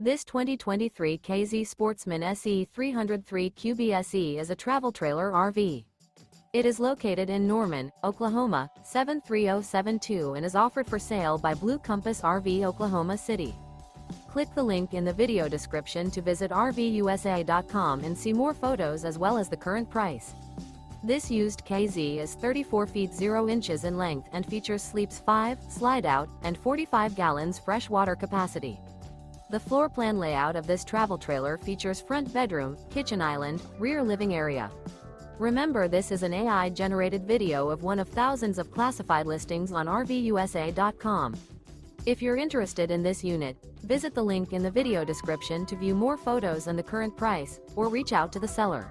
This 2023 K-Z Sportsmen SE 303 QBSE is a travel trailer RV. It is located in Norman, Oklahoma, 73072 and is offered for sale by Blue Compass RV Oklahoma City. Click the link in the video description to visit RVUSA.com and see more photos as well as the current price. This used K-Z is 34 feet 0 inches in length and features sleeps 5, Slideout, and 45 gallons fresh water capacity. The floor plan layout of this travel trailer features front bedroom, kitchen island, rear living area. Remember, this is an AI-generated video of one of thousands of classified listings on RVUSA.com. If you're interested in this unit, visit the link in the video description to view more photos and the current price, or reach out to the seller.